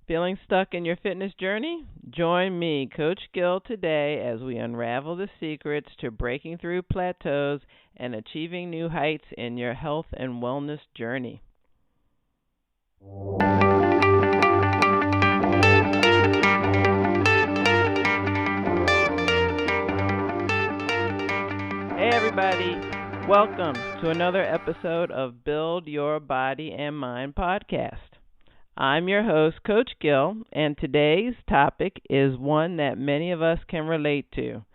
Feeling stuck in your fitness journey? Join me, Coach Gill, today as we unravel the secrets to breaking through plateaus and achieving new heights in your health and wellness journey. Hey, everybody. Welcome to another episode of Build Your Body and Mind podcast. I'm your host, Coach Gill, and today's topic is one that many of us can relate to: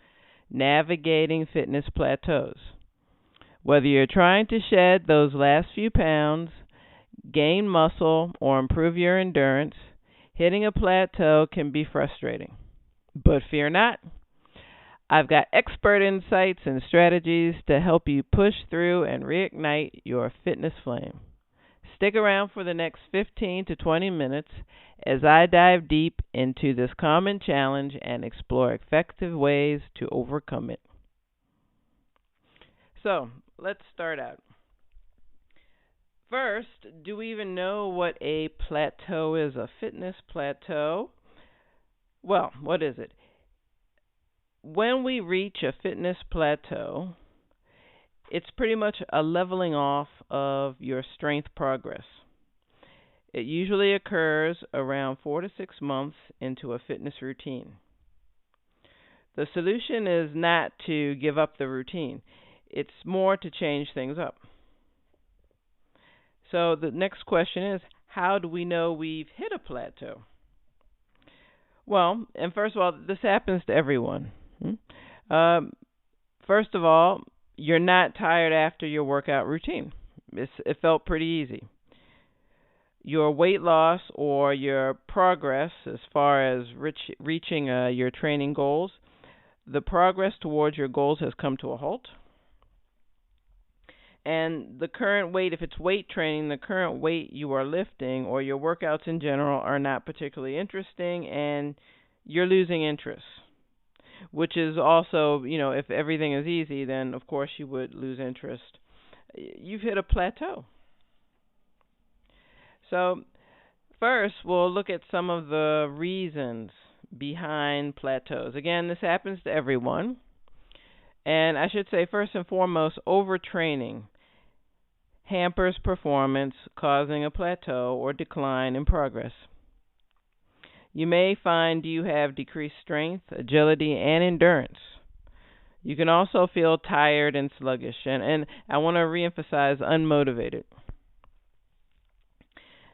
navigating fitness plateaus. Whether you're trying to shed those last few pounds, gain muscle, or improve your endurance, hitting a plateau can be frustrating. But fear not. I've got expert insights and strategies to help you push through and reignite your fitness flame. Stick around for the next 15 to 20 minutes as I dive deep into this common challenge and explore effective ways to overcome it. So, let's start out. First, do we even know what a plateau is, a fitness plateau? Well, what is it? When we reach a fitness plateau, it's pretty much a leveling off of your strength progress. It usually occurs around 4 to 6 months into a fitness routine. The solution is not to give up the routine. It's more to change things up. So the next question is, how do we know we've hit a plateau? Well, and first of all, this happens to everyone. First of all, you're not tired after your workout routine. It felt pretty easy. Your weight loss or your progress as far as reaching your training goals, the progress towards your goals has come to a halt. And the current weight, if it's weight training, the current weight you are lifting or your workouts in general are not particularly interesting and you're losing interest. Which is also, if everything is easy, then of course you would lose interest. You've hit a plateau. So first, we'll look at some of the reasons behind plateaus. Again, this happens to everyone. And I should say, first and foremost, overtraining hampers performance, causing a plateau or decline in progress. You may find you have decreased strength, agility, and endurance. You can also feel tired and sluggish, and I want to reemphasize unmotivated.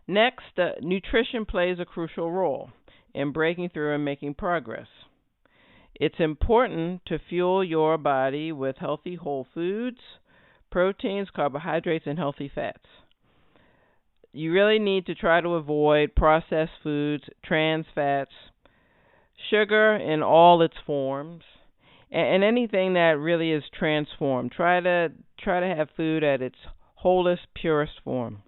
Next, nutrition plays a crucial role in breaking through and making progress. It's important to fuel your body with healthy whole foods, proteins, carbohydrates, and healthy fats. You really need to try to avoid processed foods, trans fats, sugar in all its forms, and anything that really is transformed. Try to have food at its wholest, purest form.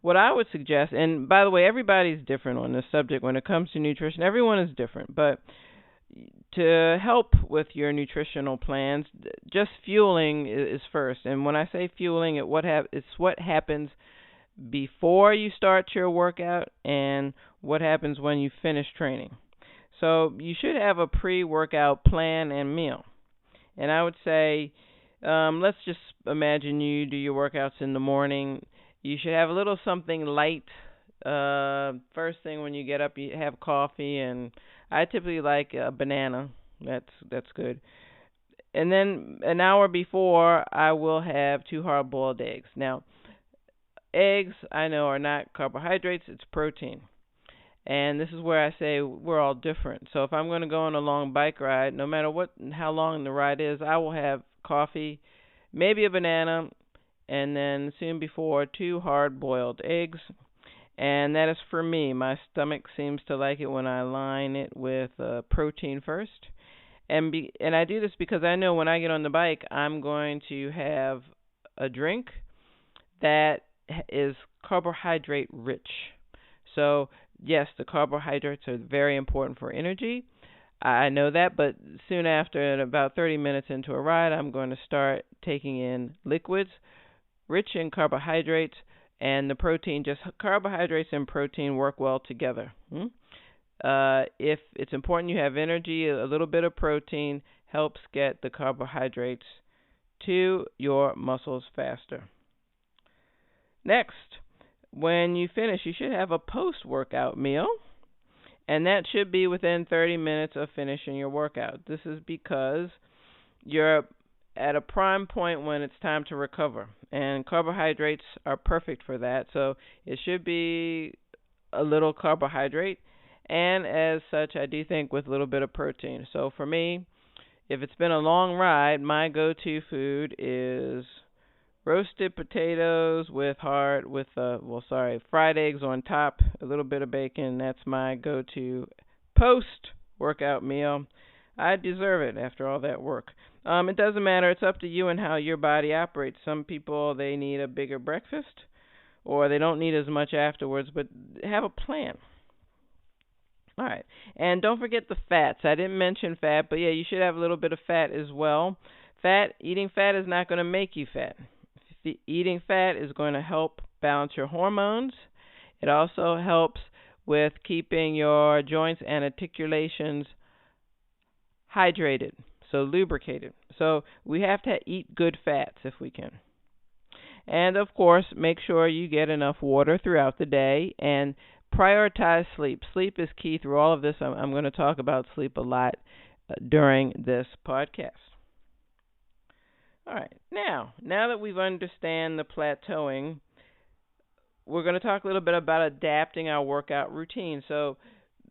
What I would suggest, and by the way, everybody's different on this subject when it comes to nutrition. Everyone is different, but to help with your nutritional plans, just fueling is first. And when I say fueling, it's what happens before you start your workout and what happens when you finish training. So you should have a pre-workout plan and meal. And I would say, let's just imagine you do your workouts in the morning. You should have a little something light. First thing when you get up, you have coffee, and I typically like a banana. That's good. And then an hour before, I will have 2 hard-boiled eggs. Now, eggs, I know, are not carbohydrates, it's protein. And this is where I say we're all different. So if I'm going to go on a long bike ride, no matter how long the ride is, I will have coffee, maybe a banana, and then soon before 2 hard-boiled eggs. And that is for me. My stomach seems to like it when I line it with protein first. And I do this because I know when I get on the bike, I'm going to have a drink that is carbohydrate rich. So, yes, the carbohydrates are very important for energy. I know that, but soon after, about 30 minutes into a ride, I'm going to start taking in liquids rich in carbohydrates and the protein, just carbohydrates and protein work well together. If it's important you have energy, a little bit of protein helps get the carbohydrates to your muscles faster. Next, when you finish, you should have a post-workout meal, and that should be within 30 minutes of finishing your workout. This is because you're at a prime point when it's time to recover, and carbohydrates are perfect for that. So it should be a little carbohydrate, and as such, I do think with a little bit of protein. So for me, if it's been a long ride, my go-to food is roasted potatoes with fried eggs on top, a little bit of bacon. That's my go-to post-workout meal. I deserve it after all that work. It doesn't matter. It's up to you and how your body operates. Some people, they need a bigger breakfast, or they don't need as much afterwards, but have a plan. All right. And don't forget the fats. I didn't mention fat, but yeah, you should have a little bit of fat as well. Eating fat is not going to make you fat. Eating fat is going to help balance your hormones. It also helps with keeping your joints and articulations hydrated, so lubricated. So we have to eat good fats if we can. And of course, make sure you get enough water throughout the day and prioritize sleep. Sleep is key through all of this. I'm going to talk about sleep a lot during this podcast. All right. Now that we've understand the plateauing, we're going to talk a little bit about adapting our workout routine. So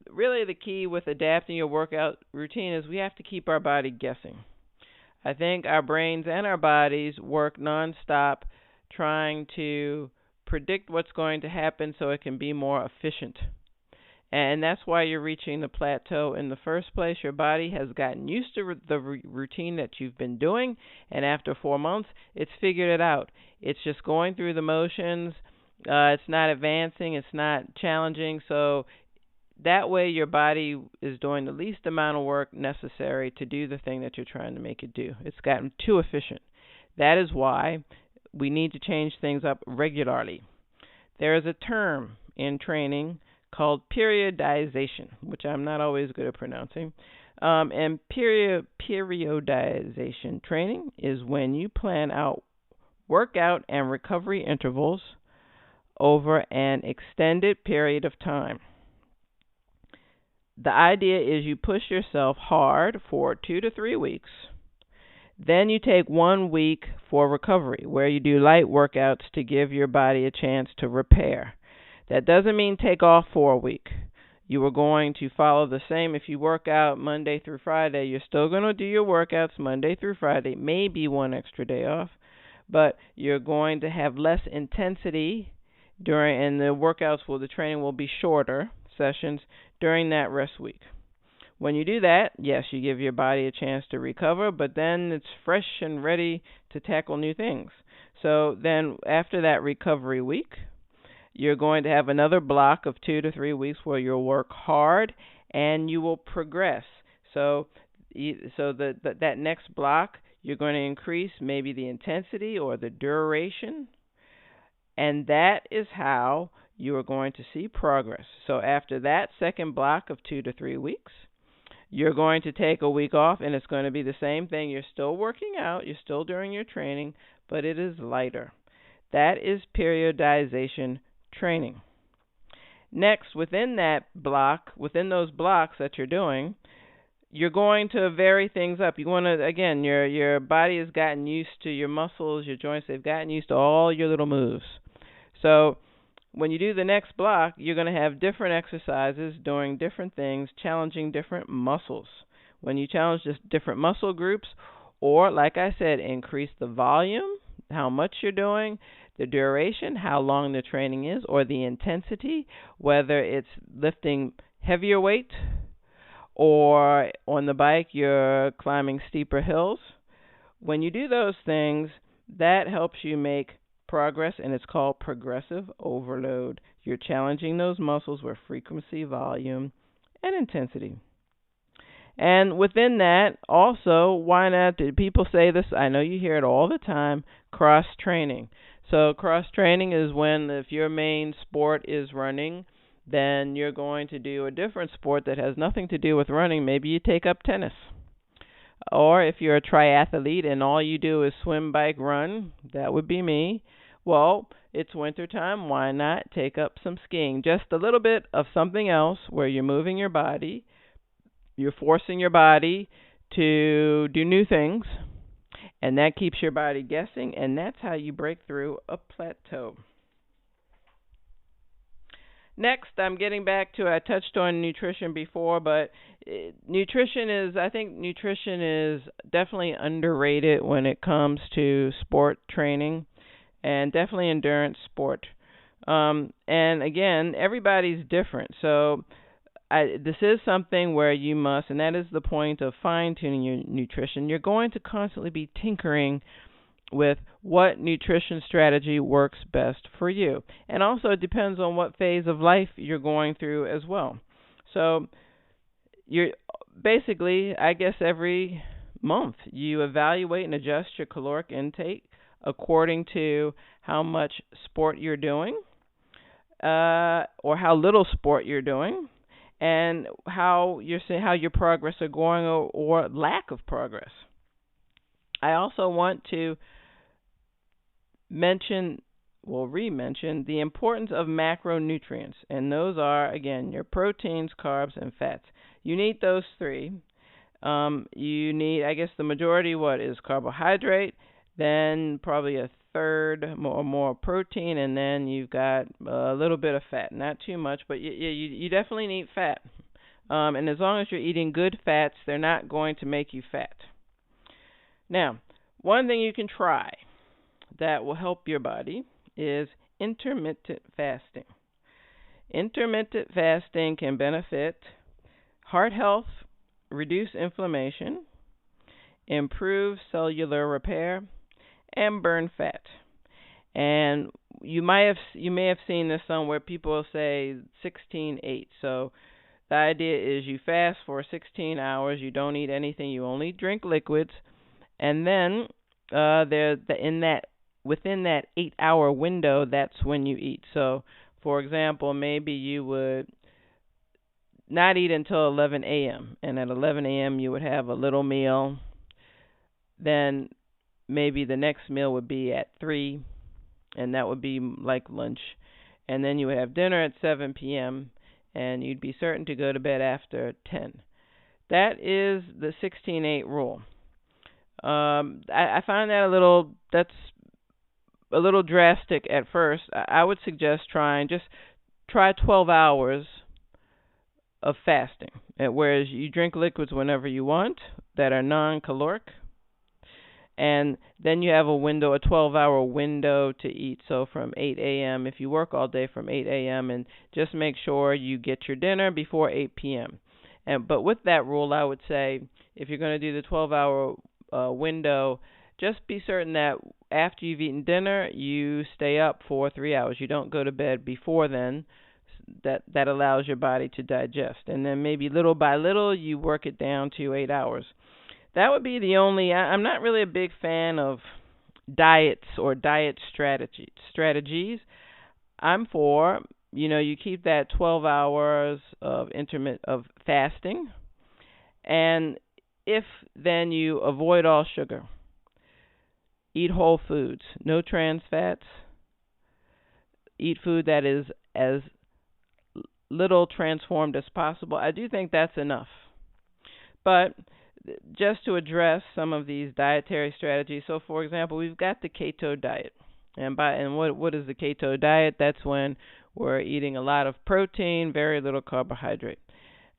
really the key with adapting your workout routine is we have to keep our body guessing. I think our brains and our bodies work nonstop trying to predict what's going to happen so it can be more efficient. And that's why you're reaching the plateau in the first place. Your body has gotten used to the routine that you've been doing, and after 4 months, it's figured it out. It's just going through the motions. It's not advancing. It's not challenging. So that way your body is doing the least amount of work necessary to do the thing that you're trying to make it do. It's gotten too efficient. That is why we need to change things up regularly. There is a term in training called periodization, which I'm not always good at pronouncing. And periodization training is when you plan out workout and recovery intervals over an extended period of time. The idea is you push yourself hard for 2 to 3 weeks. Then you take 1 week for recovery, where you do light workouts to give your body a chance to repair. That doesn't mean take off for a week. You are going to follow the same. If you work out Monday through Friday, you're still going to do your workouts Monday through Friday, maybe 1 extra day off, but you're going to have less intensity and the training will be shorter sessions during that rest week. When you do that, yes, you give your body a chance to recover, but then it's fresh and ready to tackle new things. So then after that recovery week, you're going to have another block of 2 to 3 weeks where you'll work hard and you will progress. So that next block, you're going to increase maybe the intensity or the duration, and that is how you are going to see progress. So after that second block of 2 to 3 weeks, you're going to take a week off, and it's going to be the same thing. You're still working out, you're still doing your training, but it is lighter. That is periodization training. Next, within those blocks that you're doing, you're going to vary things up. You want to, again, your body has gotten used to your muscles, your joints, they've gotten used to all your little moves. So when you do the next block, you're going to have different exercises doing different things, challenging different muscles. When you challenge just different muscle groups, or like I said, increase the volume, how much you're doing, the duration, how long the training is, or the intensity, whether it's lifting heavier weight or on the bike you're climbing steeper hills. When you do those things, that helps you make progress, and it's called progressive overload. You're challenging those muscles with frequency, volume, and intensity. And within that, also, why not? People say this, I know you hear it all the time, cross-training. So cross training is when, if your main sport is running, then you're going to do a different sport that has nothing to do with running. Maybe you take up tennis. Or if you're a triathlete and all you do is swim, bike, run, that would be me. Well, it's winter time. Why not take up some skiing? Just a little bit of something else where you're moving your body. You're forcing your body to do new things, and that keeps your body guessing, and that's how you break through a plateau. Next, I'm getting back to, I touched on nutrition before, but I think nutrition is definitely underrated when it comes to sport training, and definitely endurance sport. And again, everybody's different. So this is something where you must, and that is the point of fine-tuning your nutrition. You're going to constantly be tinkering with what nutrition strategy works best for you. And also it depends on what phase of life you're going through as well. So you're basically, I guess every month you evaluate and adjust your caloric intake according to how much sport you're doing, or how little sport you're doing, and how your progress are going, or lack of progress. I also want to re-mention the importance of macronutrients, and those are, again, your proteins, carbs, and fats. You need those three. You need, I guess, the majority, is carbohydrate, then probably a third or more protein, and then you've got a little bit of fat. Not too much, but you definitely need fat. And as long as you're eating good fats, they're not going to make you fat. Now, one thing you can try that will help your body is intermittent fasting. Intermittent fasting can benefit heart health, reduce inflammation, improve cellular repair, and burn fat. And you may have seen this somewhere. People say 16-8. So the idea is you fast for 16 hours. You don't eat anything. You only drink liquids, and then within that 8-hour window, that's when you eat. So, for example, maybe you would not eat until 11 a.m. And at 11 a.m. you would have a little meal. Then maybe the next meal would be at 3, and that would be like lunch. And then you would have dinner at 7 p.m., and you'd be certain to go to bed after 10. That is the 16-8 rule. I find that that's a little drastic at first. I would suggest try 12 hours of fasting, whereas you drink liquids whenever you want that are non-caloric, and then you have a 12-hour window to eat. So from 8 a.m., if you work all day, from 8 a.m., and just make sure you get your dinner before 8 p.m. But with that rule, I would say if you're going to do the 12-hour window, just be certain that after you've eaten dinner, you stay up for 3 hours. You don't go to bed before then. That allows your body to digest. And then maybe little by little, you work it down to 8 hours. That would be the only. I'm not really a big fan of diets or diet strategies. I'm for, you keep that 12 hours of fasting, and if then you avoid all sugar, eat whole foods, no trans fats, eat food that is as little transformed as possible. I do think that's enough. But just to address some of these dietary strategies, so for example, we've got the keto diet. And what is the keto diet? That's when we're eating a lot of protein, very little carbohydrate.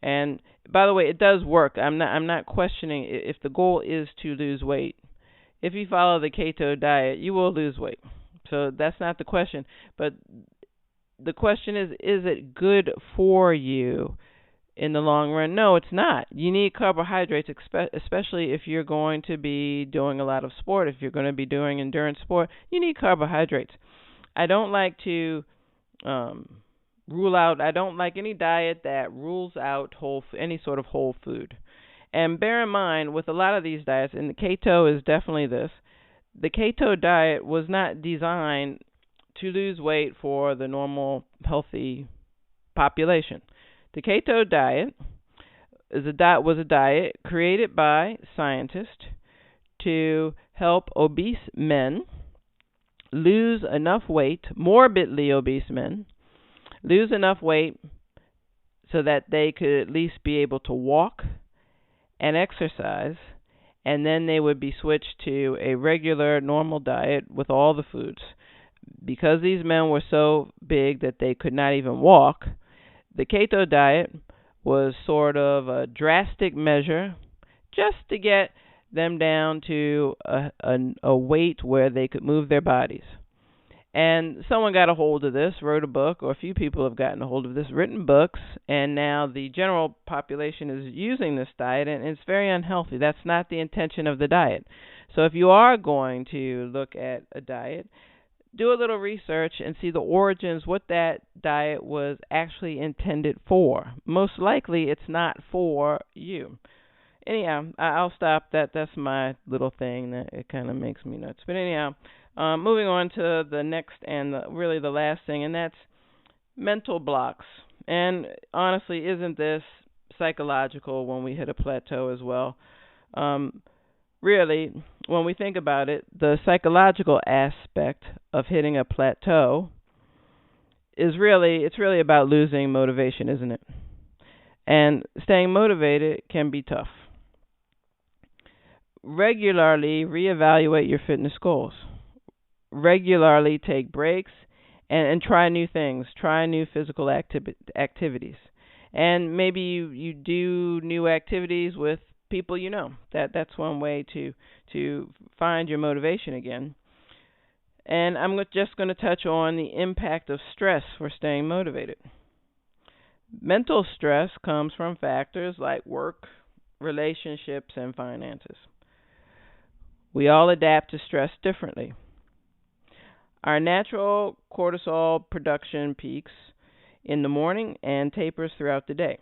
And by the way, it does work. I'm not questioning if the goal is to lose weight. If you follow the keto diet, you will lose weight. So that's not the question. But the question is it good for you in the long run? No, it's not. You need carbohydrates, especially if you're going to be doing a lot of sport. If you're going to be doing endurance sport, you need carbohydrates. I don't like to rule out. I don't like any diet that rules out any sort of whole food. And bear in mind, with a lot of these diets, and the keto is definitely this, the keto diet was not designed to lose weight for the normal healthy population. The keto diet was a diet created by scientists to help obese men lose enough weight, morbidly obese men, lose enough weight so that they could at least be able to walk and exercise, and then they would be switched to a regular, normal diet with all the foods. Because these men were so big that they could not even walk, the keto diet was sort of a drastic measure just to get them down to a weight where they could move their bodies. And someone got a hold of this, wrote a book, or a few people have gotten a hold of this, written books, and now the general population is using this diet, and it's very unhealthy. That's not the intention of the diet. So if you are going to look at a diet, do a little research and see the origins, what that diet was actually intended for. Most likely it's not for you. Anyhow, I'll stop. That's my little thing. That it kind of makes me nuts. But anyhow, moving on to the next and really the last thing, and that's mental blocks. And honestly, isn't this psychological when we hit a plateau as well? Really, when we think about it, the psychological aspect of hitting a plateau it's really about losing motivation, isn't it? And staying motivated can be tough. Regularly reevaluate your fitness goals. Regularly take breaks and try new things. Try new physical activities. And maybe you do new activities with people you know. That's one way to find your motivation again. And I'm just going to touch on the impact of stress for staying motivated. Mental stress comes from factors like work, relationships, and finances. We all adapt to stress differently. Our natural cortisol production peaks in the morning and tapers throughout the day.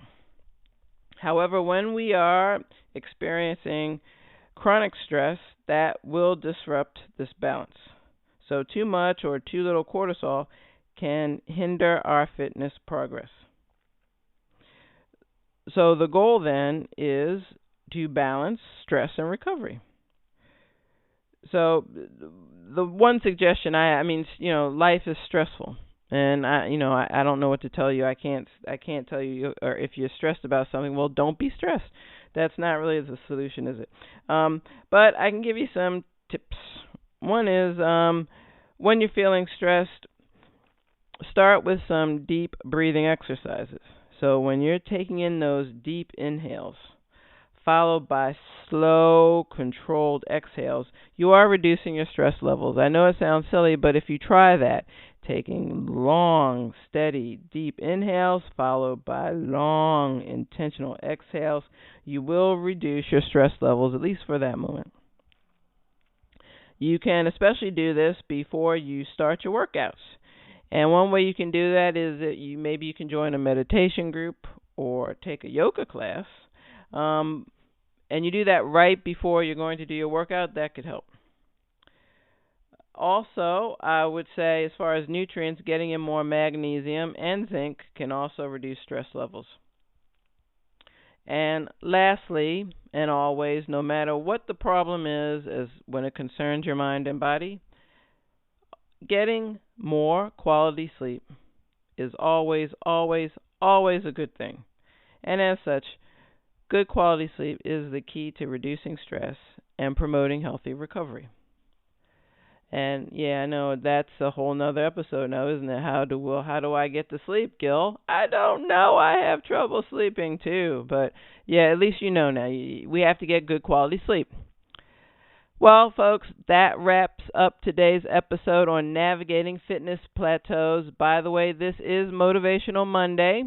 However, when we are experiencing chronic stress, that will disrupt this balance. So too much or too little cortisol can hinder our fitness progress. So the goal then is to balance stress and recovery. So the one suggestion life is stressful, and I don't know what to tell you. I can't tell you, or if you're stressed about something, well, don't be stressed. That's not really the solution, is it? But I can give you some tips. One is when you're feeling stressed, start with some deep breathing exercises. So when you're taking in those deep inhales, followed by slow, controlled exhales, you are reducing your stress levels. I know it sounds silly, but if you try that, taking long, steady, deep inhales, followed by long, intentional exhales, you will reduce your stress levels, at least for that moment. You can especially do this before you start your workouts. And one way you can do that is that you can join a meditation group or take a yoga class. And you do that right before you're going to do your workout. That could help. Also, I would say as far as nutrients, getting in more magnesium and zinc can also reduce stress levels. And lastly, and always, no matter what the problem is as when it concerns your mind and body, getting more quality sleep is always, always, always a good thing. And as such, good quality sleep is the key to reducing stress and promoting healthy recovery. And yeah, I know that's a whole nother episode now, isn't it? How do I get to sleep, Gil? I don't know. I have trouble sleeping too. But yeah, at least you know now. We have to get good quality sleep. Well, folks, that wraps up today's episode on navigating fitness plateaus. By the way, this is Motivational Monday.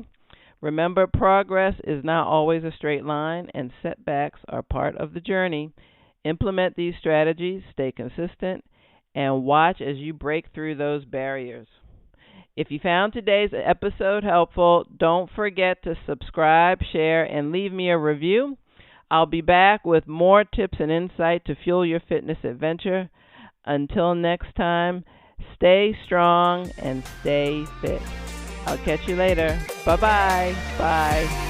Remember, progress is not always a straight line, and setbacks are part of the journey. Implement these strategies, stay consistent, and watch as you break through those barriers. If you found today's episode helpful, don't forget to subscribe, share, and leave me a review. I'll be back with more tips and insight to fuel your fitness adventure. Until next time, stay strong and stay fit. I'll catch you later. Bye-bye. Bye.